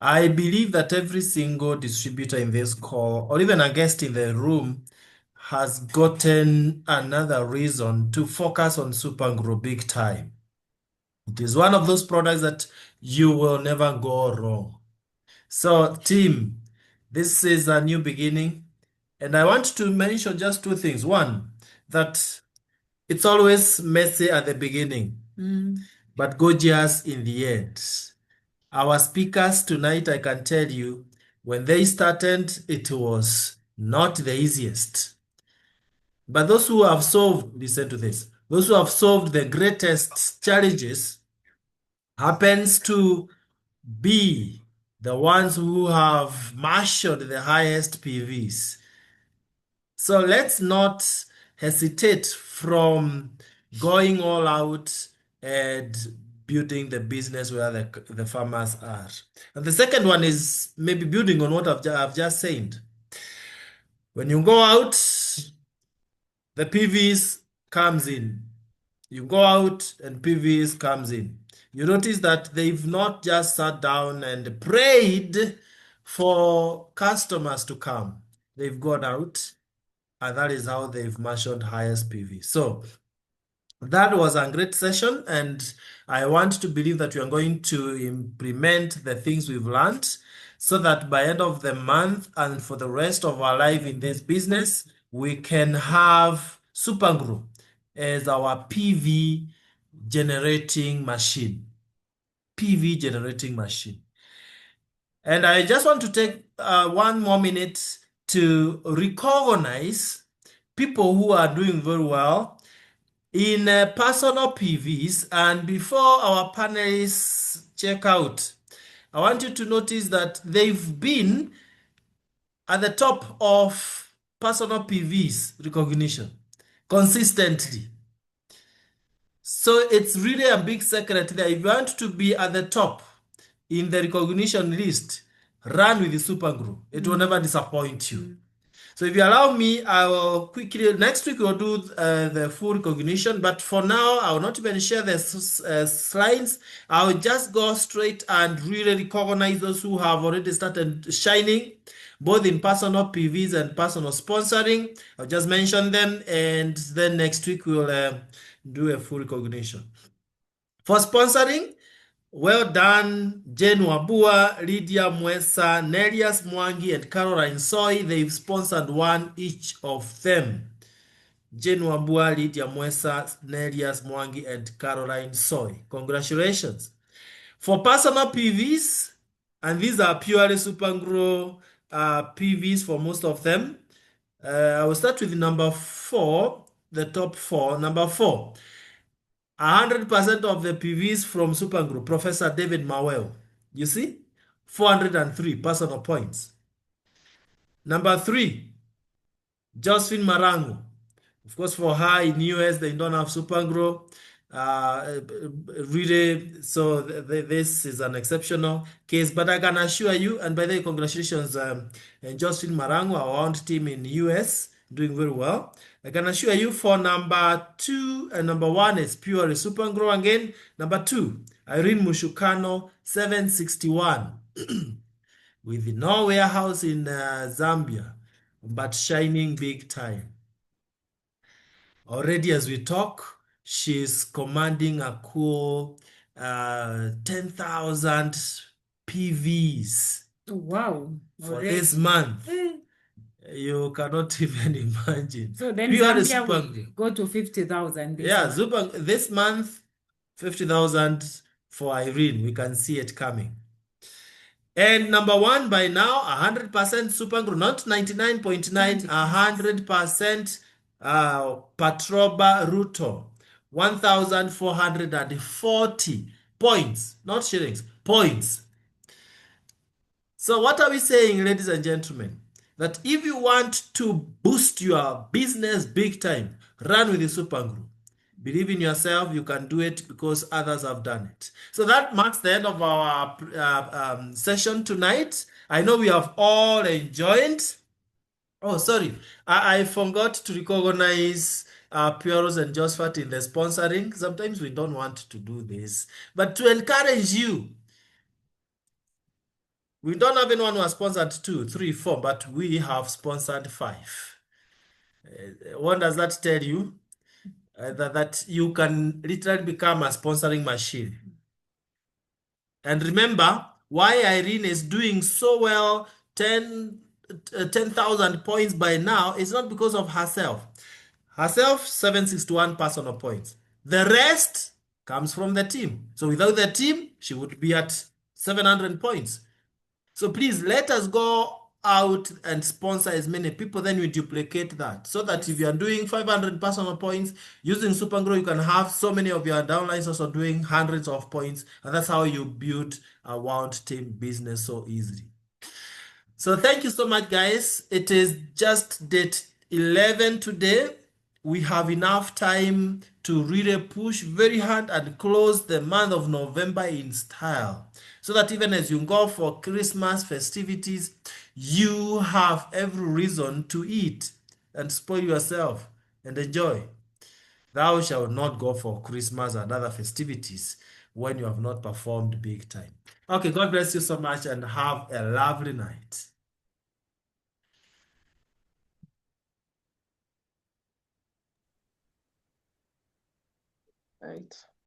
I believe that every single distributor in this call, or even a guest in the room, has gotten another reason to focus on Supergro big time. It is one of those products that you will never go wrong. So, team, this is a new beginning, and I want to mention just two things. One, that it's always messy at the beginning, but gorgeous in the end. Our speakers tonight, I can tell you, when they started, it was not the easiest. But those who have solved, listen to this, those who have solved the greatest challenges happens to be the ones who have marshaled the highest PVs. So let's not hesitate from going all out and building the business where the farmers are. And the second one is maybe building on what I've just said. When you go out, the PVs comes in. You go out and PVs comes in. You notice that they've not just sat down and prayed for customers to come. They've gone out, and that is how they've marshaled highest PV. So that was a great session, and I want to believe that we are going to implement the things we've learned so that by end of the month and for the rest of our life in this business, we can have Supergro as our PV generating machine. PV generating machine. And I just want to take 1 more minute to recognize people who are doing very well in personal PVs. And before our panelists check out, I want you to notice that they've been at the top of personal PVs recognition consistently. So it's really a big secret that if you want to be at the top in the recognition list, run with the Supergro. It will never disappoint you. So if you allow me, I will quickly, next week we'll do the full recognition, but for now, I will not even share the slides. I'll just go straight and really recognize those who have already started shining, both in personal PVs and personal sponsoring. I'll just mention them, and then next week we'll do a full recognition. For sponsoring, well done, Jane Wabua, Lydia Mwesa, Nelias Mwangi, and Caroline Soy. They've sponsored one each of them. Jane Wabua, Lydia Mwesa, Nelias Mwangi, and Caroline Soy. Congratulations. For personal PVs, and these are purely Supergro PVs for most of them, I will start with number 4, the top 4. Number 4. 100% of the PVs from Supergro, Professor David Mawel. You see? 403 personal points. Number 3, Josephine Marango. Of course, for her in US, they don't have Supergro. Really, so this is an exceptional case. But I can assure you, and by the way, congratulations, Josephine Marango, our own team in US, doing very well. I can assure you for number 2 and number 1 is purely Supergro again. Number 2, Irene Mushukano, 761, with no warehouse in Zambia, but shining big time. Already as we talk, she's commanding a cool 10,000 PVs Wow. for this month. You cannot even imagine. So then Pure Zambia will Supergro. go to 50,000 this Yeah, month. this month, 50,000 for Irene. We can see it coming. And number one by now, 100% Supergro, not 99.9, 100% Patroba Ruto, 1,440 points, not shillings, points. So what are we saying, ladies and gentlemen? That if you want to boost your business big time, run with the Supergro. Believe in yourself, you can do it because others have done it. So that marks the end of our session tonight. I know we have all enjoyed. Oh, sorry. I forgot to recognize Puros and Josephat in the sponsoring. Sometimes we don't want to do this. But to encourage you, we don't have anyone who has sponsored 2, 3, 4, but we have sponsored 5. What does that tell you? That you can literally become a sponsoring machine. And remember, why Irene is doing so well, 10,000 points by now, is not because of herself. Herself, 761 personal points. The rest comes from the team. So without the team, she would be at 700 points. So please let us go out and sponsor as many people, then we duplicate that. So that if you are doing 500 personal points using Supergro, you can have so many of your downlines also doing hundreds of points. And that's how you build a wound team business so easily. So thank you so much, guys. It is just date 11 today. We have enough time to really push very hard and close the month of November in style. So that even as you go for Christmas festivities, you have every reason to eat and spoil yourself and enjoy. Thou shalt not go for Christmas and other festivities when you have not performed big time. Okay, God bless you so much and have a lovely night. Right.